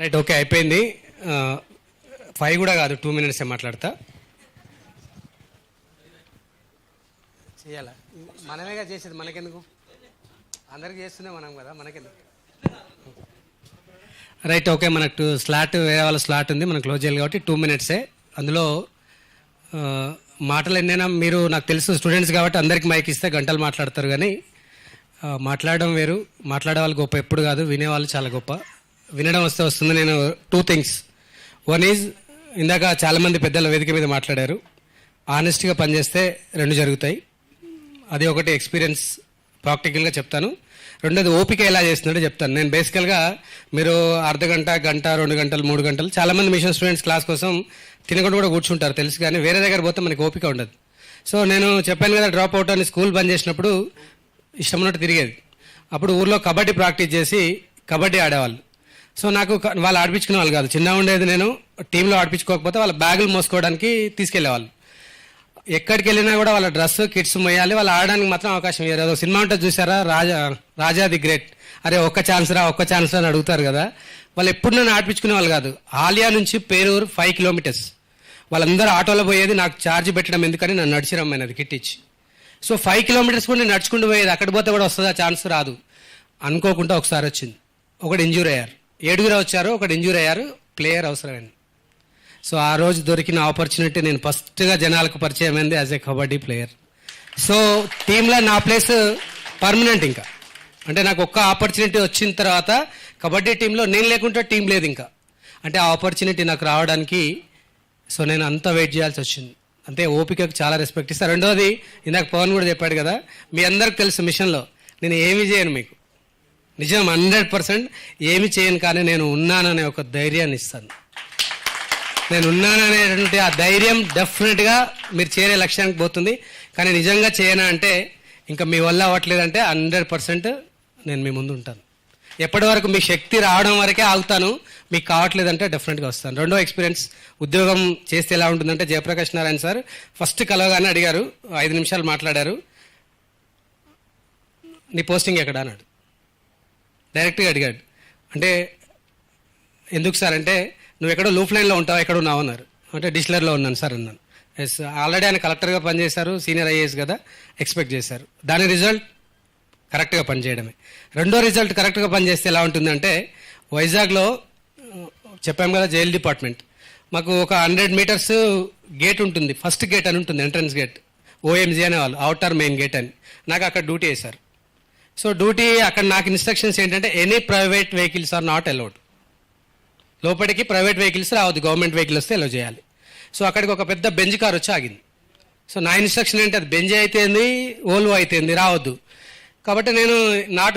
Right, okay, అయిపోయింది. 5 కూడా కాదు, 2 minutes మాట్లాడతా. చేయాలా? మనమేగా చేసేది, మనకెందుకు? అందరికి చేస్తూనే మనం కదా, మనకెందుకు? Right, okay. మనకు స్లాట్, వేరే వాళ్ళ స్లాట్ ఉంది, మనం క్లోజ్ చేయాలి కాబట్టి 2 minutes. అందులో మాటలు ఎన్నైనా మీరు, నాకు తెలుసు స్టూడెంట్స్ కాబట్టి అందరికి మైక్ ఇస్తే గంటలు మాట్లాడతారు, కానీ మాట్లాడడం వేరు, మాట్లాడే వాళ్ళు గొప్ప ఎప్పుడు కాదు, వినేవాళ్ళు చాలా గొప్ప. వినడం వస్తే వస్తుంది. నేను 2 things. 1 is, ఇందాక చాలామంది పెద్దల వేదిక మీద మాట్లాడారు, ఆనెస్ట్గా పనిచేస్తే 2 జరుగుతాయి. అది ఒకటి ఎక్స్పీరియన్స్, ప్రాక్టికల్గా చెప్తాను. రెండోది ఓపిక ఎలా చేస్తున్నాడో చెప్తాను. నేను బేసికల్గా మీరు అర్ధగంట, గంట, 2 గంటలు, 3 గంటలు, చాలామంది మిషన్ స్టూడెంట్స్ క్లాస్ కోసం తినకుండా కూడా కూర్చుంటారు తెలుసు, కానీ వేరే దగ్గర పోతే మనకి ఓపిక ఉండదు. సో నేను చెప్పాను కదా, డ్రాప్ అవుట్ అని స్కూల్ బంద్ చేసినప్పుడు ఇష్టం ఉన్నట్టు తిరిగేది. అప్పుడు ఊర్లో కబడ్డీ ప్రాక్టీస్ చేసి కబడ్డీ ఆడేవాళ్ళు. సో నాకు వాళ్ళు ఆడిపించుకునే వాళ్ళు కాదు, చిన్నగా ఉండేది, నేను టీంలో ఆడిపించుకోకపోతే వాళ్ళ బ్యాగులు మోసుకోవడానికి తీసుకెళ్లేవాళ్ళు. ఎక్కడికి వెళ్ళినా కూడా వాళ్ళ డ్రెస్, కిట్స్ మొయ్యాలి, వాళ్ళు ఆడడానికి మాత్రం అవకాశం ఇవ్వరు. అదో సినిమా ఉంటుంది చూసారా, రాజా ది గ్రేట్, అరే ఒక్క ఛాన్స్ రా అని అడుగుతారు కదా. వాళ్ళు ఎప్పుడు నన్ను ఆడిపించుకునే వాళ్ళు కాదు. ఆలియా నుంచి పేరూరు 5 kilometers, వాళ్ళందరూ ఆటోలో పోయేది, నాకు ఛార్జ్ పెట్టడం ఎందుకని నన్ను నడిచి రమ్మనేది కిట్ ఇచ్చి. సో 5 kilometers కూడా నేను నడుచుకుంటూ పోయేది. అక్కడ పోతే కూడా వస్తుందా ఛాన్స్? రాదు. అనుకోకుండా ఒకసారి వచ్చింది, ఒకటి ఇంజూర్ అయ్యారు, 7 వచ్చారు, ఒకటి ఇంజూర్ అయ్యారు, ప్లేయర్ అవసరమైంది. సో ఆ రోజు దొరికిన ఆపర్చునిటీ, నేను ఫస్ట్గా జనాలకు పరిచయం అయింది as a kabaddi player. So టీంలో నా ప్లేస్ పర్మనెంట్. ఇంకా అంటే నాకు ఒక్క ఆపర్చునిటీ వచ్చిన తర్వాత కబడ్డీ టీంలో నేను లేకుంటే టీం లేదు ఇంకా. అంటే ఆ ఆపర్చునిటీ నాకు రావడానికి సో నేను అంతా వెయిట్ చేయాల్సి వచ్చింది. అంతే, ఓపికకు చాలా రెస్పెక్ట్ ఇస్తాను. రెండోది, ఇందాక పవన్ కూడా చెప్పాడు కదా, మీ అందరికి తెలుసు మిషన్లో నేను ఏమీ చేయను, మీకు నిజం 100% ఏమి చేయను, కానీ నేను ఉన్నాననే ఒక ధైర్యాన్ని ఇస్తాను. నేను ఉన్నాననేటువంటి ఆ ధైర్యం డెఫినెట్గా మీరు చేరే లక్ష్యానికి పోతుంది. కానీ నిజంగా చేయనా అంటే, ఇంకా మీ వల్ల అవ్వట్లేదంటే 100% నేను మీ ముందు ఉంటాను. ఎప్పటి వరకు మీ శక్తి రావడం వరకే ఆగుతాను, మీకు కావట్లేదంటే డెఫినెట్గా వస్తాను. రెండో ఎక్స్పీరియన్స్, ఉద్యోగం చేస్తే ఎలా ఉంటుందంటే, జయప్రకాష్ నారాయణ సార్ ఫస్ట్ కలవగానే అడిగారు, 5 నిమిషాలు మాట్లాడారు, నీ పోస్టింగ్ ఎక్కడ అన్నాడు. డైరెక్ట్గా అడిగాడు. అంటే ఎందుకు సార్ అంటే, నువ్వు ఎక్కడో లూఫ్ లైన్లో ఉంటావు, ఎక్కడ ఉన్నావు అన్నారు. అంటే డిస్టిలర్లో ఉన్నాను సార్ అన్నాను. ఎస్, ఆల్రెడీ ఆయన కలెక్టర్గా పనిచేశారు, సీనియర్ ఐఏఎస్ కదా, ఎక్స్పెక్ట్ చేశారు. దాని రిజల్ట్ కరెక్ట్గా పనిచేయడమే. రెండో రిజల్ట్ కరెక్ట్గా పనిచేస్తే ఎలా ఉంటుందంటే, వైజాగ్లో చెప్పాము కదా, జైల్ డిపార్ట్మెంట్ మాకు ఒక 100 meters గేట్ ఉంటుంది, ఫస్ట్ గేట్ అని ఉంటుంది, ఎంట్రన్స్ గేట్, ఓఎంజీ అనే వాళ్ళు, అవుటర్ మెయిన్ గేట్ అని. నాకు అక్కడ డ్యూటీ వేశారు. సో డ్యూటీ అక్కడ నాకు ఇన్స్ట్రక్షన్స్ ఏంటంటే, any private vehicles are not allowed, లోపలికి ప్రైవేట్ వెహికల్స్ రావద్దు, గవర్నమెంట్ వెహికల్ వస్తే అలో చేయాలి. సో అక్కడికి ఒక పెద్ద బెంజ్ కార్ వచ్చి ఆగింది. సో నా ఇన్స్ట్రక్షన్ ఏంటి, అది బెంజ్ అయితేంది, ఓల్వో అయితేంది, రావద్దు. కాబట్టి నేను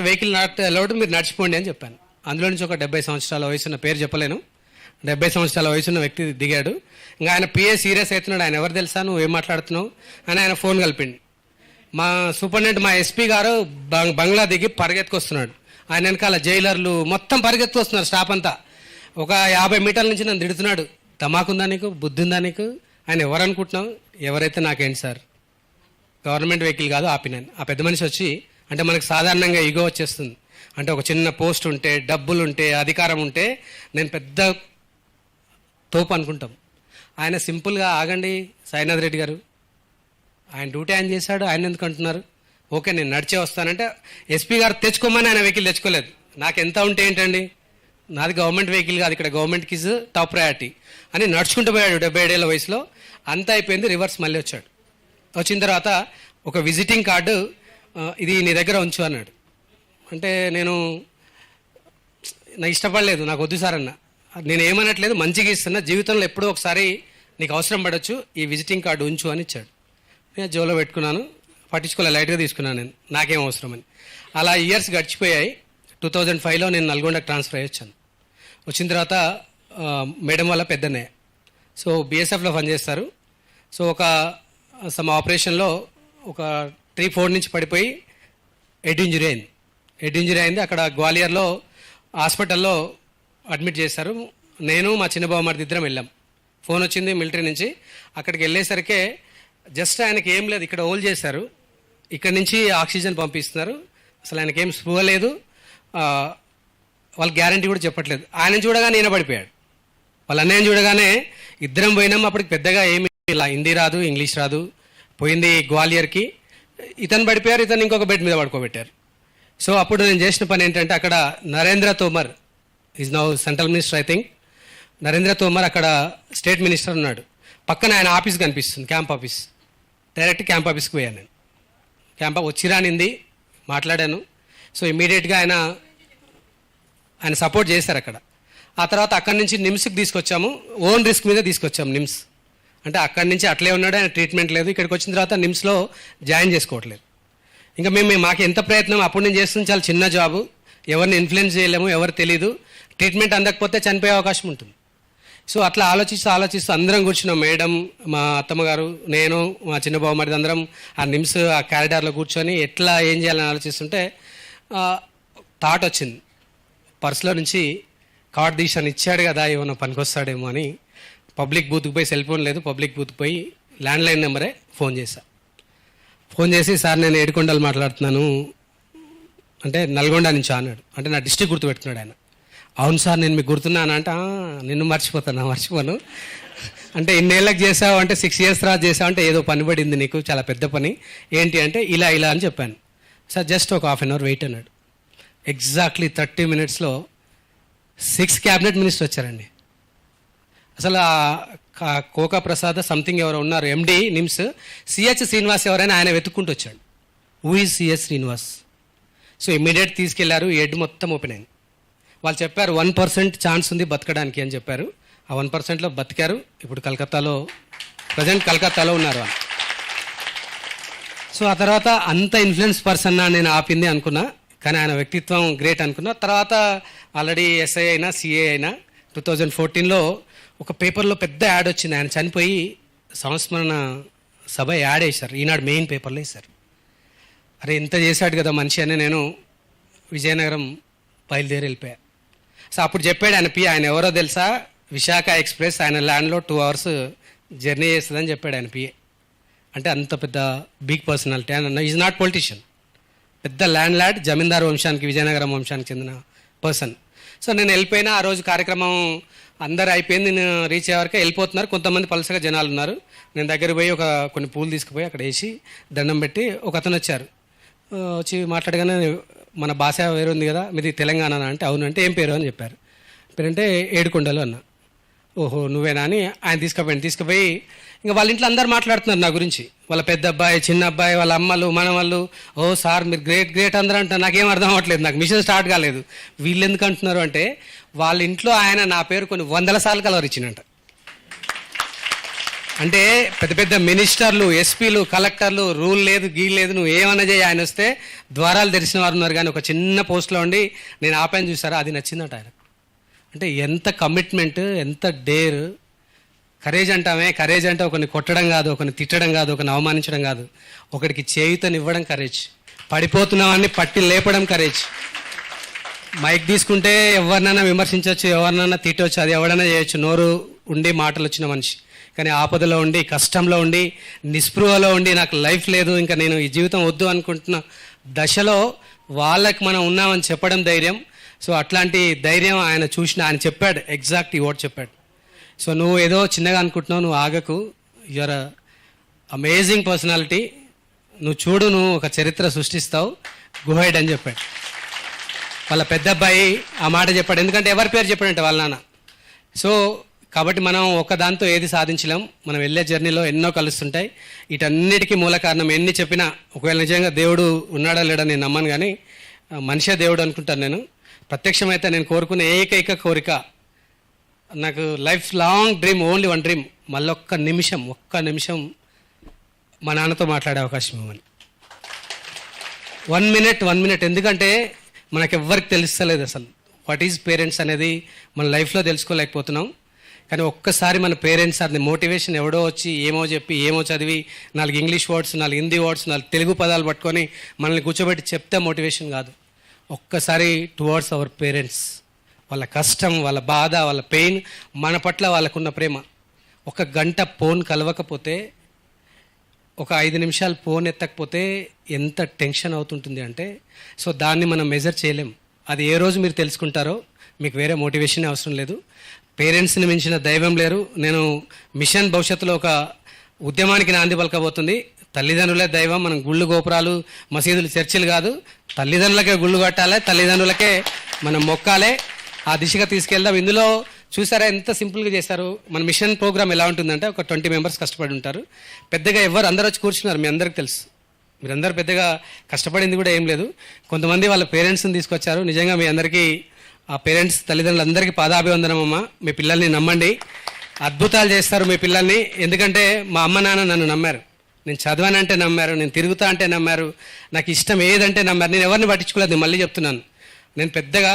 వెహికల్ నాట్ అలౌడ్, మీరు నడిచిపోండి అని చెప్పాను. అందులో నుంచి ఒక 70 సంవత్సరాల వయసున్న, పేరు చెప్పలేను, 70 సంవత్సరాల వయసున్న వ్యక్తి దిగాడు. ఇంకా ఆయన పిఏ సీరియస్ అవుతున్నాడు, ఆయన ఎవరు తెలుసా, నువ్వు ఏం మాట్లాడుతున్నావు అని ఆయన ఫోన్ కలిపిండి. మా సూపరింటెండెంట్, మా ఎస్పీ గారు బంగ్లా దిగి పరిగెత్తుకొస్తున్నాడు, ఆయన వెనకాల జైలర్లు మొత్తం పరిగెత్తుకొస్తున్నారు, స్టాఫ్ అంతా. ఒక 50 మీటర్ల నుంచి నన్ను తిడుతున్నాడు, తమాకుందా నీకు, బుద్ధి ఉందా నీకు, ఆయన ఎవరు అనుకుంటున్నావు, ఎవరైతే నాకేంటి సార్, గవర్నమెంట్ వెహికల్ కాదు ఆపినాను. ఆ పెద్ద మనిషి వచ్చి, అంటే మనకు సాధారణంగా ఈగో వచ్చేస్తుంది, అంటే ఒక చిన్న పోస్ట్ ఉంటే, డబ్బులు ఉంటే, అధికారం ఉంటే నేను పెద్ద తోపు అనుకుంటాం. ఆయన సింపుల్గా, ఆగండి సాయినాథ్ రెడ్డి గారు, ఆయన డ్యూటీ ఆయన చేశాడు, ఆయన ఎందుకు అంటున్నారు, ఓకే నేను నడిచే వస్తానంటే, ఎస్పీ గారు తెచ్చుకోమని ఆయన వెహికల్ తెచ్చుకోలేదు. నాకు ఎంత ఉంటే ఏంటండి, నాది గవర్నమెంట్ వెహికల్ కాదు, ఇక్కడ గవర్నమెంట్కి ఇస్ టాప్ ప్రయారిటీ అని నడుచుకుంటూ పోయాడు 77 ఏళ్ల వయసులో. అంతా అయిపోయింది, రివర్స్ మళ్ళీ వచ్చాడు. వచ్చిన తర్వాత ఒక విజిటింగ్ కార్డు, ఇది నీ దగ్గర ఉంచు అన్నాడు. అంటే నేను నాకు ఇష్టపడలేదు, నాకు వద్దు సార్ అన్న. నేను ఏమనట్లేదు, మంచిగా ఇస్తున్నా, జీవితంలో ఎప్పుడో ఒకసారి నీకు అవసరం పడవచ్చు, ఈ విజిటింగ్ కార్డు ఉంచు అని ఇచ్చాడు. నేను జోలో పెట్టుకున్నాను, పట్టించుకోలే, లైట్గా తీసుకున్నాను, నేను నాకేం అవసరం అని. అలా ఇయర్స్ గడిచిపోయాయి. 2005లో నేను నల్గొండకు ట్రాన్స్ఫర్ అయ్యి వచ్చాను. వచ్చిన తర్వాత మేడం వల్ల పెద్దనే, సో బీఎస్ఎఫ్లో పనిచేస్తారు. సో ఒక సమ్ ఆపరేషన్లో ఒక 3-4 నుంచి పడిపోయి హెడ్ ఇంజరీ అయింది. అక్కడ గ్వాలియర్లో హాస్పిటల్లో అడ్మిట్ చేశారు. నేను మా చిన్న బావమరిది ఇద్దరం వెళ్ళాం. ఫోన్ వచ్చింది మిలిటరీ నుంచి. అక్కడికి వెళ్ళేసరికి జస్ట్ ఆయనకి ఏం లేదు, ఇక్కడ హోల్ చేశారు, ఇక్కడ నుంచి ఆక్సిజన్ పంపిస్తున్నారు, అసలు ఆయనకి ఏం స్పృహ లేదు, వాళ్ళు గ్యారంటీ కూడా చెప్పట్లేదు. ఆయన చూడగానే ఈయన పడిపోయాడు. వాళ్ళ అన్నయ్యని చూడగానే ఇద్దరం పోయినాం. అప్పటికి పెద్దగా ఏమి ఇలా హిందీ రాదు, ఇంగ్లీష్ రాదు. పోయింది గ్వాలియర్కి. ఇతను పడిపోయారు, ఇతను ఇంకొక బెడ్ మీద పడుకోబెట్టారు. సో అప్పుడు నేను చేసిన పని ఏంటంటే, అక్కడ Narendra Tomar is now central minister I think. Narendra Tomar అక్కడ స్టేట్ మినిస్టర్ ఉన్నాడు. పక్కన ఆయన ఆఫీస్ కనిపిస్తుంది, క్యాంప్ ఆఫీస్. డైరెక్ట్ క్యాంప్ ఆఫీస్కి పోయాను నేను. క్యాంప్ వచ్చిరానింది, మాట్లాడాను. సో ఇమీడియట్గా ఆయన సపోర్ట్ చేశారు అక్కడ. ఆ తర్వాత అక్కడి నుంచి నిమ్స్కి తీసుకొచ్చాము. ఓన్ రిస్క్ మీద తీసుకొచ్చాము నిమ్స్. అంటే అక్కడి నుంచి అట్లే ఉన్నాడు, ఆయన ట్రీట్మెంట్ లేదు. ఇక్కడికి వచ్చిన తర్వాత నిమ్స్లో జాయిన్ చేసుకోవట్లేదు. ఇంకా మాకు ఎంత ప్రయత్నం అప్పుడు నేను చేస్తుంది చాలా చిన్న జాబు, ఎవరిని ఇన్ఫ్లుయెన్స్ చేయలేము, ఎవరు తెలీదు. ట్రీట్మెంట్ అందకపోతే చనిపోయే అవకాశం ఉంటుంది. సో అట్లా ఆలోచిస్తూ అందరం కూర్చున్నాం. మేడం, మా అత్తమ్మ గారు, నేను, మా చిన్న బావ మరిది అందరం ఆ నిమ్స్ ఆ కారిడార్లో కూర్చొని ఎట్లా ఏం చేయాలని ఆలోచిస్తుంటే థాట్ వచ్చింది. పర్సులో నుంచి కార్డ్ తీసాను, ఇచ్చాడు కదా ఏమన్నా పనికొస్తాడేమో అని పబ్లిక్ బూత్కి పోయి, సెల్ ఫోన్ లేదు, పబ్లిక్ బూత్కి పోయి ల్యాండ్లైన్ నెంబరే ఫోన్ చేసి సార్ నేను ఏడుకొండలు మాట్లాడుతున్నాను అంటే, నల్గొండ నుంచి అన్నాడు. అంటే నా డిస్ట్రిక్ట్ గుర్తుపెట్టుకున్నాడు ఆయన. అవును సార్ నేను మీకు గుర్తున్నాను అంటే, నిన్ను మర్చిపోను అంటే ఇన్నేళ్ళకి చేసావు అంటే 6 years తర్వాత చేసావు అంటే ఏదో పని పడింది నీకు, చాలా పెద్ద పని, ఏంటి అంటే ఇలా అని చెప్పాను. సార్ జస్ట్ ఒక 1/2 hour వెయిట్ అన్నాడు. ఎగ్జాక్ట్లీ 30 minutesలో 6 క్యాబినెట్ మినిస్టర్ వచ్చారండి. అసలు కోకా ప్రసాద్ సంథింగ్ ఎవరో ఉన్నారు, ఎండి నిమ్స్, సిహెచ్ శ్రీనివాస్ ఎవరైనా ఆయన వెతుక్కుంటూ వచ్చాడు. Who is CH Srinivas? So immediate తీసుకెళ్లారు, హెడ్ మొత్తం ఓపెన్ అయింది. వాళ్ళు చెప్పారు 1% ఛాన్స్ ఉంది బతకడానికి అని చెప్పారు. ఆ 1%లో బతికారు. ఇప్పుడు ప్రజెంట్ కలకత్తాలో ఉన్నారు వాళ్ళు. సో ఆ తర్వాత అంత ఇన్ఫ్లుయెన్స్ పర్సన్ నేను ఆపింది అనుకున్నా, కానీ ఆయన వ్యక్తిత్వం గ్రేట్ అనుకున్నా. తర్వాత ఆల్రెడీ ఎస్ఐ అయినా, సిఏ అయినా. 2014లో ఒక పేపర్లో పెద్ద యాడ్ వచ్చింది. ఆయన చనిపోయి సంస్మరణ సభ యాడ్ వేశారు, ఈనాడు మెయిన్ పేపర్లో వేశారు. అరే ఇంత చేశాడు కదా మనిషి అని నేను విజయనగరం బయలుదేరి వెళ్ళిపోయా. సో అప్పుడు చెప్పాడు ఆయన ఎవరో తెలుసా, విశాఖ ఎక్స్ప్రెస్ ఆయన ల్యాండ్లో 2 hours జర్నీ చేస్తుందని చెప్పాడు ఆయన పిఏ. అంటే అంత పెద్ద బిగ్ పర్సనాలిటీ. ఆయన ఈజ్ నాట్ పొలిటీషియన్, పెద్ద ల్యాండ్ లార్డ్, జమీందారు వంశానికి, విజయనగరం వంశానికి చెందిన పర్సన్. సో నేను వెళ్ళిపోయినా. ఆ రోజు కార్యక్రమం అందరు అయిపోయింది, నేను రీచ్ అయ్యే వరకు వెళ్ళిపోతున్నారు. కొంతమంది పలసగా జనాలు ఉన్నారు. నేను దగ్గర పోయి కొన్ని పూలు తీసుకుపోయి అక్కడ వేసి దండం పెట్టి ఒక అతను వచ్చి మాట్లాడగానే, మన భాష వేరు ఉంది కదా, మీది తెలంగాణ అంటే, అవును అంటే ఏం పేరు అని చెప్పారు. పేరంటే ఏడుకొండలు అన్న. ఓహో నువ్వేనా అని ఆయన తీసుకుపోయి ఇంకా వాళ్ళ ఇంట్లో అందరు మాట్లాడుతున్నారు నా గురించి. వాళ్ళ పెద్ద అబ్బాయి, చిన్న అబ్బాయి, వాళ్ళ అమ్మలు, మనవాళ్ళు. ఓ సార్ మీరు గ్రేట్ అందరూ అంటారు. నాకేం అర్థం అవ్వట్లేదు, నాకు మిషన్ స్టార్ట్ కాలేదు. వీళ్ళు ఎందుకు అంటున్నారు అంటే, వాళ్ళ ఇంట్లో ఆయన నా పేరు కొన్ని 100 సార్లు కలవరిచ్చినట్ట. అంటే పెద్ద పెద్ద మినిస్టర్లు, ఎస్పీలు, కలెక్టర్లు, రూల్ లేదు, గీ లేదు, నువ్వు ఏమన్నా చేయి, ఆయన వస్తే ద్వారాలు తెరిచిన వారు ఉన్నారు. కానీ ఒక చిన్న పోస్ట్లో ఉండి నేను ఆపాను చూసారా, అది నచ్చిందట ఆయన. అంటే ఎంత కమిట్మెంట్, ఎంత డేర్. కరేజ్ అంటే ఒకరిని కొట్టడం కాదు, ఒకరిని తిట్టడం కాదు, ఒకరిని అవమానించడం కాదు, ఒకరికి చేయుతనివ్వడం కరేజ్. పడిపోతున్నామని పట్టి లేపడం కరేజ్. మైక్ తీసుకుంటే ఎవరినైనా విమర్శించవచ్చు, ఎవరినైనా తిట్టవచ్చు, అది ఎవరైనా చేయొచ్చు, నోరు ఉండి మాటలు వచ్చిన మనిషి. కానీ ఆపదలో ఉండి, కష్టంలో ఉండి, నిస్పృహలో ఉండి, నాకు లైఫ్ లేదు, ఇంకా నేను ఈ జీవితం వద్దు అనుకుంటున్న దశలో వాళ్ళకి మనం ఉన్నామని చెప్పడం ధైర్యం. సో అట్లాంటి ధైర్యం ఆయన ఆయన చెప్పాడు, ఎగ్జాక్ట్ ఈ వర్డ్ చెప్పాడు. సో నువ్వు ఏదో చిన్నగా అనుకుంటున్నావు, నువ్వు ఆగకు, యూఆర్ అమేజింగ్ పర్సనాలిటీ, నువ్వు ఒక చరిత్ర సృష్టిస్తావు, గో హెడ్ అని చెప్పాడు. వాళ్ళ పెద్ద అబ్బాయి ఆ మాట చెప్పాడు. ఎందుకంటే ఎవరి పేరు చెప్పాడంటే వాళ్ళ నాన్న. సో కాబట్టి మనం ఒకదాంతో ఏది సాధించలేం. మనం వెళ్ళే జర్నీలో ఎన్నో కలుస్తుంటాయి. వీటన్నిటికీ మూల కారణం ఎన్ని చెప్పినా, ఒకవేళ నిజంగా దేవుడు ఉన్నాడా లేడా నేను నమ్మను, కానీ మనిషే దేవుడు అనుకుంటాను నేను. ప్రత్యక్షమైతే నేను కోరుకునే ఏకైక కోరిక, నాకు life long dream, only 1 dream, మళ్ళీ ఒక్క నిమిషం మా నాన్నతో మాట్లాడే అవకాశం ఇవ్వమని. 1 minute. ఎందుకంటే మనకెవ్వరికి తెలుస్తలేదు అసలు వాట్ ఈజ్ పేరెంట్స్ అనేది, మన లైఫ్లో తెలుసుకోలేకపోతున్నాం. కానీ ఒక్కసారి మన పేరెంట్స్ అది మోటివేషన్ ఎవడో వచ్చి ఏమో చెప్పి, ఏమో చదివి, 4 English words, 4 Hindi words, 4 Telugu పదాలు పట్టుకొని మనల్ని కూర్చోబెట్టి చెప్తే మోటివేషన్ కాదు. ఒక్కసారి టువర్డ్స్ అవర్ పేరెంట్స్, వాళ్ళ కష్టం, వాళ్ళ బాధ, వాళ్ళ పెయిన్, మన పట్ల వాళ్ళకున్న ప్రేమ. 1 గంట ఫోన్ కలవకపోతే, ఒక 5 నిమిషాలు ఫోన్ ఎత్తకపోతే ఎంత టెన్షన్ అవుతుంటుంది అంటే, సో దాన్ని మనం మెజర్ చేయలేం. అది ఏ రోజు మీరు తెలుసుకుంటారో మీకు వేరే మోటివేషన్ అవసరం లేదు. పేరెంట్స్ని మించిన దైవం లేరు. నేను మిషన్ భవిష్యత్తులో ఒక ఉద్యమానికి నాంది పలకబోతుంది. తల్లిదండ్రులే దైవం. మనం గుళ్ళు గోపురాలు మసీదులు చర్చిలు కాదు, తల్లిదండ్రులకే గుళ్ళు కట్టాలి, తల్లిదండ్రులకే మనం మొక్కాలే. ఆ దిశగా తీసుకెళ్దాం. ఇందులో చూసారా ఎంత సింపుల్గా చేశారు. మన మిషన్ ప్రోగ్రామ్ ఎలా ఉంటుందంటే ఒక 20 మెంబర్స్ కష్టపడి ఉంటారు. పెద్దగా ఎవరు అందరూ వచ్చి కూర్చున్నారు, మీ అందరికి తెలుసు. మీరందరూ పెద్దగా కష్టపడింది కూడా ఏం లేదు. కొంతమంది వాళ్ళ పేరెంట్స్ని తీసుకొచ్చారు. నిజంగా మీ అందరికీ ఆ పేరెంట్స్ తల్లిదండ్రులందరికీ పాదాభివందనం అమ్మ. మీ పిల్లల్ని నమ్మండి, అద్భుతాలు చేస్తారు మీ పిల్లల్ని. ఎందుకంటే మా అమ్మ నాన్న నన్ను నమ్మారు. నేను చదవానంటే నమ్మారు, నేను తిరుగుతా అంటే నమ్మారు, నాకు ఇష్టం ఏదంటే నమ్మారు. నేను ఎవరిని పట్టించుకోలేదు. నేను మళ్ళీ చెప్తున్నాను, నేను పెద్దగా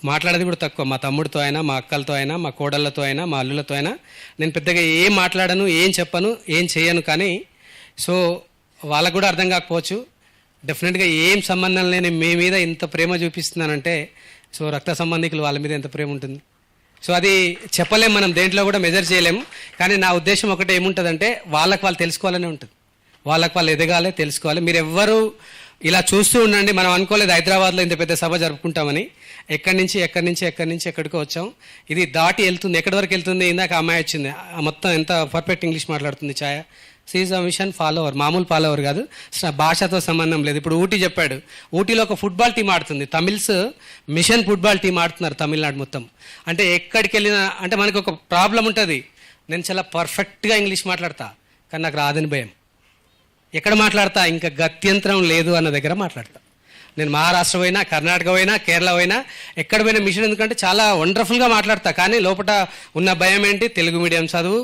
మాట్లాడేది కూడా తక్కువ. మా తమ్ముడితో అయినా, మా అక్కలతో అయినా, మా కోడళ్ళతో అయినా, మా అల్లులతో అయినా నేను పెద్దగా ఏం మాట్లాడను, ఏం చెప్పను, ఏం చేయను. కానీ సో వాళ్ళకు కూడా అర్థం కాకపోవచ్చు. డెఫినెట్గా ఏం సంబంధం లేని మీ మీద ఇంత ప్రేమ చూపిస్తున్నానంటే సో రక్త సంబంధికులు వాళ్ళ మీద ఎంత ప్రేమ ఉంటుంది. సో అది చెప్పలేం, మనం దేంట్లో కూడా మెజర్ చేయలేము. కానీ నా ఉద్దేశం ఒకటి ఏముంటుందంటే వాళ్ళకి వాళ్ళు తెలుసుకోవాలనే ఉంటుంది. వాళ్ళకి వాళ్ళు ఎదగాలి, తెలుసుకోవాలి. మీరు ఎవ్వరూ ఇలా చూస్తూ ఉండండి. మనం అనుకోలేదు హైదరాబాద్లో ఇంత పెద్ద సభ జరుపుకుంటామని. ఎక్కడి నుంచి ఎక్కడికో వచ్చాం. ఇది దాటి వెళ్తుంది. ఎక్కడి వరకు వెళ్తుంది? ఇందాక అమ్మాయి వచ్చింది, మొత్తం ఎంత పర్ఫెక్ట్ ఇంగ్లీష్ మాట్లాడుతుంది. ఛాయ సీజ్ అ మిషన్ ఫాలోవర్, మామూలు ఫాలోవర్ కాదు, భాషతో సంబంధం లేదు. ఇప్పుడు ఊటీ చెప్పాడు, ఊటీలో ఒక ఫుట్బాల్ టీం ఆడుతుంది. తమిళ్స్ మిషన్ ఫుట్బాల్ టీం ఆడుతున్నారు తమిళనాడు మొత్తం. అంటే ఎక్కడికి వెళ్ళినా అంటే మనకు ఒక ప్రాబ్లం ఉంటుంది. నేను చాలా పర్ఫెక్ట్గా ఇంగ్లీష్ మాట్లాడతా, కానీ నాకు రాదని భయం. ఎక్కడ మాట్లాడతా? ఇంకా గత్యంతరం లేదు అన్న దగ్గర మాట్లాడతా. నేను మహారాష్ట్ర పోయినా, కర్ణాటక పోయినా, కేరళ పోయినా, ఎక్కడ పోయినా మిషన్. ఎందుకంటే చాలా వండర్ఫుల్గా మాట్లాడతా, కానీ లోపల ఉన్న భయం ఏంటి? తెలుగు మీడియం చదువు,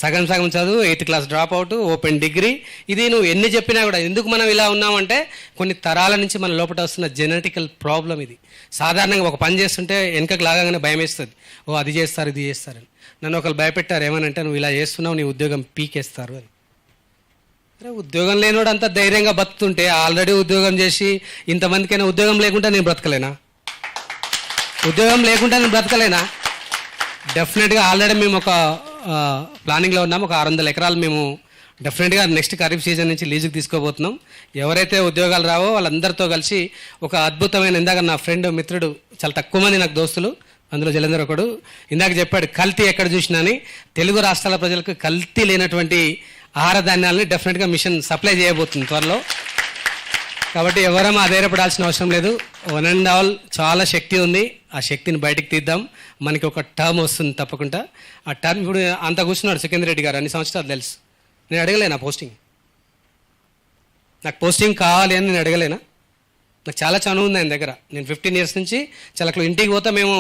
సగం చదువు, 8th class drop out, open degree. ఇది నువ్వు ఎన్ని చెప్పినా కూడా ఎందుకు మనం ఇలా ఉన్నామంటే కొన్ని తరాల నుంచి మన లోపల వస్తున్న జెనెటికల్ ప్రాబ్లం ఇది. సాధారణంగా ఒక పని చేస్తుంటే వెనకకు లాగానే భయం వేస్తుంది. ఓ అది చేస్తారు, ఇది చేస్తారని. నన్ను ఒకరు భయపెట్టారు, ఏమనంటే నువ్వు ఇలా చేస్తున్నావు, నీ ఉద్యోగం పీకేస్తారు అని. అరే ఉద్యోగం లేనివాడు అంతా ధైర్యంగా బతుకుతుంటే, ఆల్రెడీ ఉద్యోగం చేసి ఇంతమందికైనా ఉద్యోగం లేకుండా నేను బ్రతకలేనా? డెఫినెట్గా ఆల్రెడీ మేము ఒక ప్లానింగ్లో ఉన్నాము. ఒక 600 ఎకరాలు మేము డెఫినెట్గా నెక్స్ట్ ఖరీఫ్ సీజన్ నుంచి లీజుకి తీసుకోబోతున్నాం. ఎవరైతే ఉద్యోగాలు రావో వాళ్ళందరితో కలిసి ఒక అద్భుతమైన, ఇందాక నా ఫ్రెండ్ మిత్రుడు, చాలా తక్కువ మంది నాకు దోస్తులు, అందులో జలంధర్ ఒకడు, ఇందాక చెప్పాడు కల్తీ ఎక్కడ చూసినా అని. తెలుగు రాష్ట్రాల ప్రజలకు కల్తీ లేనటువంటి ఆహార ధాన్యాలని డెఫినెట్గా మిషన్ సప్లై చేయబోతుంది త్వరలో. కాబట్టి ఎవరూ ఆధైర్యపడాల్సిన అవసరం లేదు. వన్ అండ్ ఆల్ చాలా శక్తి ఉంది. ఆ శక్తిని బయటకు తీద్దాం. మనకి ఒక టర్మ్ వస్తుంది తప్పకుండా. ఆ టర్మ్ ఇప్పుడు అంత కూర్చున్నాడు సికింద్ర రెడ్డి గారు, అన్ని సంవత్సరాలు తెలుసు. నేను అడగలేనా పోస్టింగ్? నాకు పోస్టింగ్ కావాలి అని నేను అడగలేనా? నాకు చాలా చనువు ఉంది ఆయన దగ్గర. నేను 15 years నుంచి చాలా ఇంటికి పోతా, మేము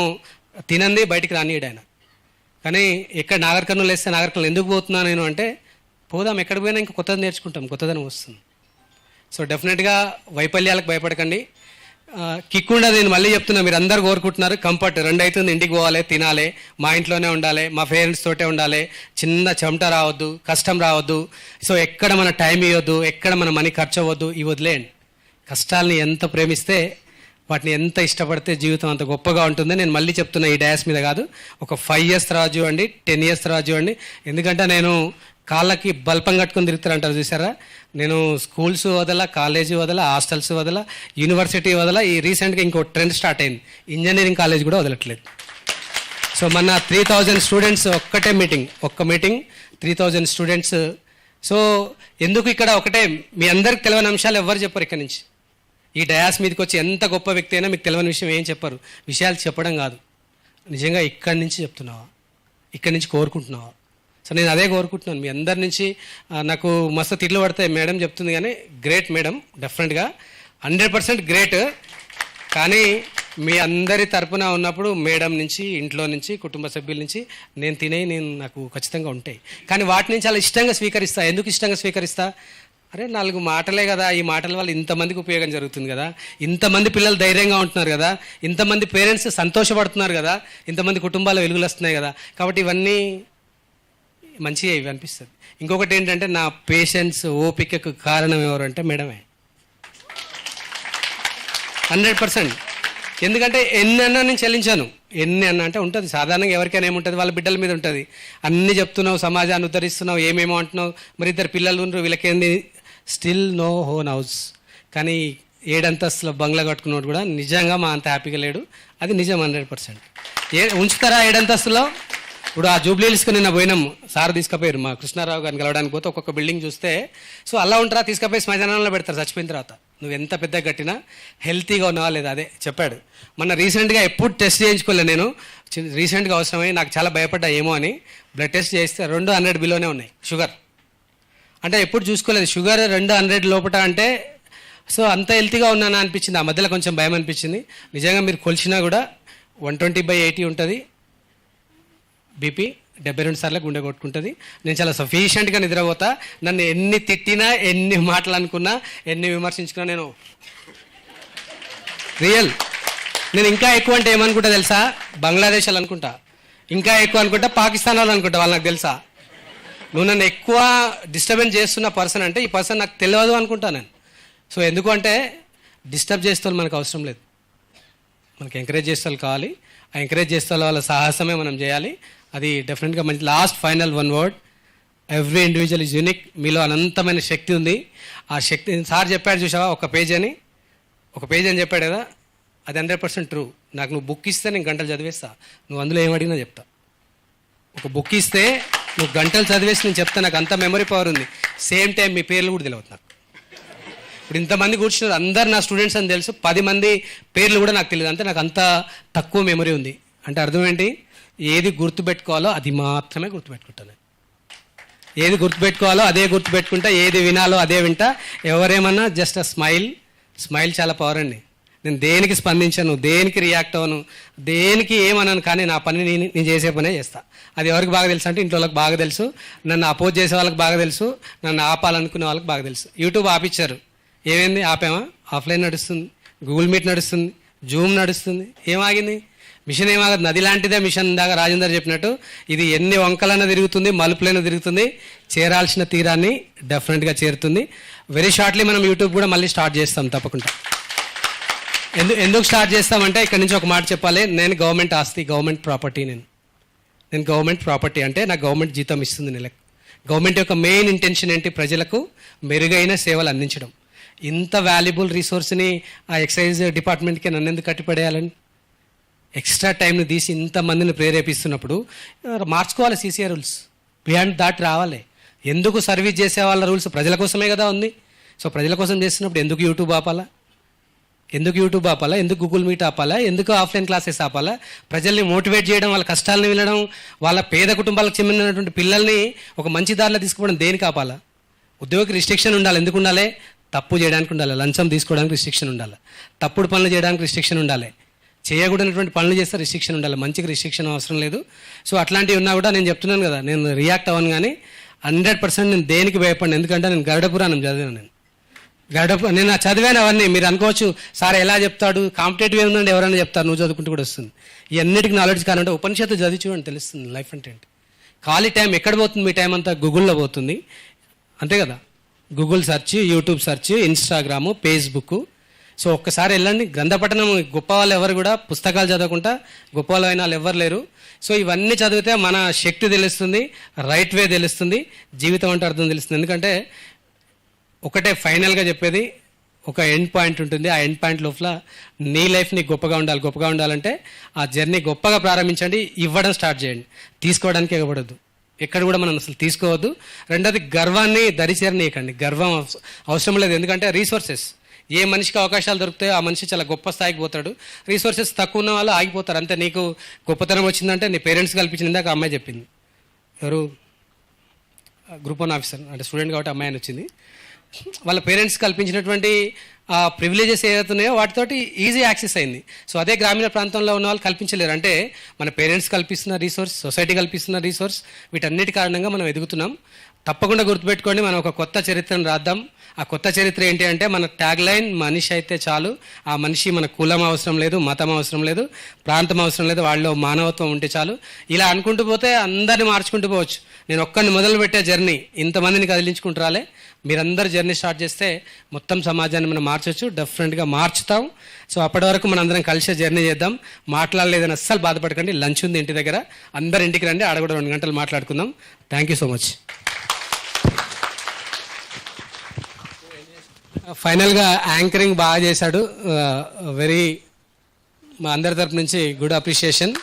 తినంది బయటికి రానియడు ఆయన. కానీ ఎక్కడ నాగర్ కర్నూలు వేస్తే నాగర్ కర్నూలు ఎందుకు పోతున్నా నేను అంటే, పోదాం, ఎక్కడికి పోయినా ఇంకా కొత్తది నేర్చుకుంటాం, కొత్తదనం వస్తుంది. సో డెఫినెట్గా వైఫల్యాలకు భయపడకండి. కిక్ ఉండదు. నేను మళ్ళీ చెప్తున్నా, మీరు అందరు కోరుకుంటున్నారు కంఫర్ట్. 2 అవుతుంది, ఇంటికి పోవాలి, తినాలి, మా ఇంట్లోనే ఉండాలి, మా పేరెంట్స్ తోటే ఉండాలి, చిన్న చెమట రావద్దు, కష్టం రావద్దు. సో ఎక్కడ మన టైం ఇవ్వద్దు, ఎక్కడ మన మనీ ఖర్చు అవ్వద్దు. ఇవి వదిలేయండి. కష్టాలని ఎంత ప్రేమిస్తే, వాటిని ఎంత ఇష్టపడితే జీవితం అంత గొప్పగా ఉంటుంది. నేను మళ్ళీ చెప్తున్నా, ఈ డయాస్ మీద కాదు, ఒక 5 years తర్వాత చూడండి, 10 years తర్వాత చూడండి. ఎందుకంటే నేను కాళ్ళకి బల్పం కట్టుకొని తిరుగుతారంటారు చూసారా. నేను స్కూల్స్ వదల, కాలేజీ వదల, హాస్టల్స్ వదల, యూనివర్సిటీ వదల. ఈ రీసెంట్గా ఇంకో ట్రెండ్ స్టార్ట్ అయింది, ఇంజనీరింగ్ కాలేజ్ కూడా వదలట్లేదు. సో మన 3000 స్టూడెంట్స్ ఒక్క మీటింగ్ 3000 స్టూడెంట్స్. సో ఎందుకు ఇక్కడ ఒకటే, మీ అందరికి తెలియని అంశాలు ఎవరు చెప్పరు ఇక్కడ నుంచి. ఈ డయాస్ మీదకి వచ్చి ఎంత గొప్ప వ్యక్తి అయినా మీకు తెలియని విషయం ఏం చెప్పరు. విషయాలు చెప్పడం కాదు, నిజంగా ఇక్కడి నుంచి చెప్తున్నావా, ఇక్కడి నుంచి కోరుకుంటున్నావా. సో నేను అదే కోరుకుంటున్నాను మీ అందరి నుంచి. నాకు మస్తు తిట్లు పడతాయి, మేడం చెప్తుంది కానీ గ్రేట్ మేడం, డెఫినెట్గా 100% గ్రేట్. కానీ మీ అందరి తరపున ఉన్నప్పుడు మేడం నుంచి, ఇంట్లో నుంచి, కుటుంబ సభ్యుల నుంచి నేను నాకు ఖచ్చితంగా ఉంటాయి. కానీ వాటి నుంచి అలా ఇష్టంగా స్వీకరిస్తా. ఎందుకు ఇష్టంగా స్వీకరిస్తా? అరే 4 మాటలే కదా, ఈ మాటల వల్ల ఇంతమందికి ఉపయోగం జరుగుతుంది కదా, ఇంతమంది పిల్లలు ధైర్యంగా ఉంటున్నారు కదా, ఇంతమంది పేరెంట్స్ సంతోషపడుతున్నారు కదా, ఇంతమంది కుటుంబాల వెలుగులు వస్తున్నాయి కదా. కాబట్టి ఇవన్నీ మంచిగా ఇవి అనిపిస్తుంది. ఇంకొకటి ఏంటంటే, నా పేషెన్స్, ఓపికకు కారణం ఎవరు అంటే మేడమే, 100%. ఎందుకంటే ఎన్ని అన్నా నేను చెల్లించాను. ఎన్ని అన్నా అంటే ఉంటుంది, సాధారణంగా ఎవరికైనా ఏముంటుంది, వాళ్ళ బిడ్డల మీద ఉంటుంది. అన్నీ చెప్తున్నావు, సమాజాన్ని ఉద్ధరిస్తున్నావు, ఏమేమో అంటున్నావు, మరి 2 పిల్లలు ఉన్నారు, వీళ్ళకేంది, స్టిల్ నో హోన్ హౌస్. కానీ 7 అంతస్తుల బంగ్లా కట్టుకున్నవాడు కూడా నిజంగా మా అంత హ్యాపీగా లేడు. అది నిజం 100%. ఉంచుతారా 7 అంతస్తులో? ఇప్పుడు ఆ జూబ్లీ హిల్స్కి నిన్న పోయినాము, సార్ తీసుకుపోయారు మా కృష్ణారావు గారిని కలవడానికి పోతే ఒక్కొక్క బిల్డింగ్ చూస్తే సో అలా ఉంటారా, తీసుకుపోయి శ్మశానంలో పెడతారు చచ్చిపోయిన తర్వాత. నువ్వు ఎంత పెద్దగా కట్టినా హెల్తీగా ఉన్నావా లేదా, అదే చెప్పాడు. మొన్న రీసెంట్గా ఎప్పుడు టెస్ట్ చేయించుకోలేదు నేను, రీసెంట్గా అవసరమై నాకు చాలా భయపడ్డా ఏమో అని. బ్లడ్ టెస్ట్ చేస్తే 200 బిలోనే ఉన్నాయి షుగర్. అంటే ఎప్పుడు చూసుకోలేదు షుగర్ 200 లోపట అంటే. సో అంత హెల్తీగా ఉన్నానా అనిపించింది. ఆ మధ్యలో కొంచెం భయం అనిపించింది. నిజంగా మీరు కొలిచినా కూడా 120/80 ఉంటుంది బీపీ. 72 సార్లు గుండె కొట్టుకుంటుంది. నేను చాలా సఫిషియెంట్గా నిద్రపోతా. నన్ను ఎన్ని తిట్టినా, ఎన్ని మాటలు అనుకున్నా, ఎన్ని విమర్శించుకున్నా నేను రియల్. నేను ఇంకా ఎక్కువ అంటే ఏమనుకుంటా తెలుసా, బంగ్లాదేశ్ వాళ్ళు అనుకుంటా, ఇంకా ఎక్కువ అనుకుంటా పాకిస్తాన్ వాళ్ళు అనుకుంటా. వాళ్ళు నాకు తెలుసా, నువ్వు నన్ను ఎక్కువ డిస్టర్బెన్స్ చేస్తున్న పర్సన్ అంటే ఈ పర్సన్ నాకు తెలియదు అనుకుంటా నేను. సో ఎందుకు అంటే డిస్టర్బ్ చేస్తే మనకు అవసరం లేదు, మనకి ఎంకరేజ్ చేస్తే కావాలి. ఆ ఎంకరేజ్ చేస్తే వాళ్ళ సాహసమే మనం చేయాలి. అది డెఫినెట్గా మంచి. Last final 1 word, every individual is unique. మీలో అనంతమైన శక్తి ఉంది. ఆ శక్తి సార్ చెప్పాడు చూసావా, ఒక పేజ్ అని చెప్పాడు కదా, అది 100% ట్రూ. నాకు నువ్వు బుక్ ఇస్తే నేను గంటలు చదివేస్తా, నువ్వు అందులో ఏమడిగినా చెప్తా. ఒక బుక్ ఇస్తే నువ్వు గంటలు చదివేసి నేను చెప్తా, నాకు అంత మెమరీ పవర్ ఉంది. సేమ్ టైం మీ పేర్లు కూడా తెలియదు నాకు. ఇప్పుడు ఇంతమంది కూర్చున్నారు, అందరు నా స్టూడెంట్స్ అని తెలుసు, 10 మంది పేర్లు కూడా నాకు తెలియదు. అంటే నాకు అంత తక్కువ మెమరీ ఉంది. అంటే అర్థం ఏంటి, ఏది గుర్తుపెట్టుకోవాలో అది మాత్రమే గుర్తుపెట్టుకుంటాను. ఏది గుర్తుపెట్టుకోవాలో అదే గుర్తుపెట్టుకుంటా, ఏది వినాలో అదే వింటా. ఎవరేమన్నా జస్ట్ స్మైల్ చాలా పవర్ అండి. నేను దేనికి స్పందించను, దేనికి రియాక్ట్ అవ్వను, దేనికి ఏమన్నాను, కానీ నా పని నేను చేసే పనే చేస్తా. అది ఎవరికి బాగా తెలుసు అంటే ఇంట్లో వాళ్ళకి బాగా తెలుసు, నన్ను అపోజ్ చేసే వాళ్ళకి బాగా తెలుసు, నన్ను ఆపాలనుకునే వాళ్ళకి బాగా తెలుసు. యూట్యూబ్ ఆపిచ్చారు, ఏమైంది, ఆపామా? ఆఫ్లైన్ నడుస్తుంది, గూగుల్ మీట్ నడుస్తుంది, జూమ్ నడుస్తుంది. ఏమాగింది? మిషన్ ఏమాగదు, నది లాంటిదే మిషన్. దాకా రాజేందర్ చెప్పినట్టు ఇది ఎన్ని వంకలైనా తిరుగుతుంది, మలుపులైనా తిరుగుతుంది, చేరాల్సిన తీరాన్ని డెఫినెట్గా చేరుతుంది. వెరీ షార్ట్లీ మనం యూట్యూబ్ కూడా మళ్ళీ స్టార్ట్ చేస్తాం తప్పకుండా. ఎందుకు స్టార్ట్ చేస్తామంటే ఇక్కడ నుంచి ఒక మాట చెప్పాలి. నేను గవర్నమెంట్ ఆస్తి, గవర్నమెంట్ ప్రాపర్టీ. నేను గవర్నమెంట్ ప్రాపర్టీ అంటే నాకు గవర్నమెంట్ జీతం ఇస్తుంది నెలకు. గవర్నమెంట్ యొక్క మెయిన్ ఇంటెన్షన్ ఏంటి, ప్రజలకు మెరుగైన సేవలు అందించడం. ఇంత వాల్యుబుల్ రిసోర్స్ని ఆ ఎక్సైజ్ డిపార్ట్మెంట్కి నన్ను ఎందుకు కట్టిపడేయాలని, ఎక్స్ట్రా టైంని తీసి ఇంతమందిని ప్రేరేపిస్తున్నప్పుడు మార్చుకోవాలి సీసీఆర్ రూల్స్. బియాండ్ దాటి రావాలి. ఎందుకు సర్వీస్ చేసే వాళ్ళ రూల్స్ ప్రజల కోసమే కదా ఉంది. సో ప్రజల కోసం చేస్తున్నప్పుడు ఎందుకు యూట్యూబ్ ఆపాలా, ఎందుకు గూగుల్ మీట్ ఆపాలా, ఎందుకు ఆఫ్లైన్ క్లాసెస్ ఆపాలా? ప్రజల్ని మోటివేట్ చేయడం, వాళ్ళ కష్టాలను వినడం, వాళ్ళ పేద కుటుంబాలకు చెందినటువంటి పిల్లల్ని ఒక మంచి దారిలో తీసుకుపోవడం దేనికి ఆపాలా? ఉద్యోగికి రిస్ట్రిక్షన్ ఉండాలి. ఎందుకు ఉండాలి? తప్పు చేయడానికి ఉండాలి, లంచం తీసుకోవడానికి రిస్ట్రిక్షన్ ఉండాలి, తప్పుడు పనులు చేయడానికి రిస్ట్రిక్షన్ ఉండాలి, చేయకూడనటువంటి పనులు చేస్తే రిస్ట్రిక్షన్ ఉండాలి. మంచికి రిస్ట్రిక్షన్ అవసరం లేదు. సో అట్లాంటివి ఉన్నా కూడా నేను చెప్తున్నాను కదా, నేను రియాక్ట్ అవ్వను. కానీ 100% నేను దేనికి భయపడిన, ఎందుకంటే నేను గరుడ పురాణం చదివాను. నేను చదివాను అవన్నీ. మీరు అనుకోవచ్చు సార్ ఎలా చెప్తాడు, కాంపిటేటివ్ ఏముందండి, ఎవరైనా చెప్తారు, నువ్వు చదువుకుంటూ కూడా వస్తుంది. ఇవన్నిటికి నాలెడ్జ్ కావాలంటే ఉపనిషత్తు చదివి చూడండి, తెలుస్తుంది లైఫ్ అంటే ఏంటి. ఖాళీ టైం ఎక్కడ పోతుంది, మీ టైం అంతా గూగుల్లో పోతుంది, అంతే కదా. Google search, YouTube search, Instagram, Facebook. So ఒక్కసారి వెళ్ళండి. గ్రంథపఠనం గొప్ప వాళ్ళు ఎవరు కూడా పుస్తకాలు చదవకుండా గొప్ప వాళ్ళు అయిన వాళ్ళు ఎవరు లేరు. సో ఇవన్నీ చదివితే మన శక్తి తెలుస్తుంది, రైట్ వే తెలుస్తుంది, జీవితం అంటే అర్థం తెలుస్తుంది. ఎందుకంటే ఒకటే ఫైనల్గా చెప్పేది, ఒక ఎండ్ పాయింట్ ఉంటుంది. ఆ ఎండ్ పాయింట్ లోపల నీ లైఫ్ని గొప్పగా ఉండాలంటే ఆ జర్నీ గొప్పగా ప్రారంభించండి. ఇవ్వడం స్టార్ట్ చేయండి, తీసుకోవడానికి ఇవ్వబడద్దు. ఎక్కడ కూడా మనం అసలు తీసుకోవద్దు. రెండోది గర్వాన్ని దరిచేరనీయకండి. గర్వం అవసరం లేదు. ఎందుకంటే రీసోర్సెస్, ఏ మనిషికి అవకాశాలు దొరుకుతాయో ఆ మనిషి చాలా గొప్ప స్థాయికి పోతాడు. రీసోర్సెస్ తక్కువ ఉన్న వాళ్ళు ఆగిపోతారు. అంతే. నీకు గొప్పతనం వచ్చిందంటే నీ పేరెంట్స్ కల్పించింది. ఇందాక అమ్మాయి చెప్పింది, ఎవరు గ్రూప్ 1 ఆఫీసర్ అంటే స్టూడెంట్ కాబట్టి అమ్మాయి అని వచ్చింది. వాళ్ళ పేరెంట్స్ కల్పించినటువంటి ఆ ప్రివిలేజెస్ ఏవైతున్నాయో వాటితోటి ఈజీ యాక్సెస్ అయింది. సో అదే గ్రామీణ ప్రాంతంలో ఉన్న వాళ్ళు కల్పించలేరు. అంటే మన పేరెంట్స్ కల్పిస్తున్న రీసోర్స్, సొసైటీ కల్పిస్తున్న రీసోర్స్, వీటన్నిటి కారణంగా మనం ఎదుగుతున్నాం. తప్పకుండా గుర్తుపెట్టుకోండి, మనం ఒక కొత్త చరిత్రను రాద్దాం. ఆ కొత్త చరిత్ర ఏంటి అంటే మన ట్యాగ్ లైన్ మనిషి అయితే చాలు. ఆ మనిషి మన కులం అవసరం లేదు, మతం అవసరం లేదు, ప్రాంతం అవసరం లేదు, వాళ్ళలో మానవత్వం ఉంటే చాలు. ఇలా అనుకుంటూ పోతే అందరిని మార్చుకుంటూ పోవచ్చు. నేను ఒక్కడిని మొదలు పెట్టే జర్నీ ఇంతమందిని కదిలించుకుంటూ రాలే. మీరందరూ జర్నీ స్టార్ట్ చేస్తే మొత్తం సమాజాన్ని మనం మార్చవచ్చు, డెఫినెట్గా మార్చుతాం. సో అప్పటి వరకు మనం అందరం కలిసే జర్నీ చేద్దాం. మాట్లాడలేదని అస్సలు బాధపడకండి. లంచ్ ఉంది ఇంటి దగ్గర, అందరు ఇంటికి రండి, ఆడ కూడా 2 గంటలు మాట్లాడుకుందాం. Thank you so much. ఫైనల్గా యాంకరింగ్ బాగా చేశాడు. వెరీ మా అందరి తరపు నుంచి గుడ్ అప్రిషియేషన్.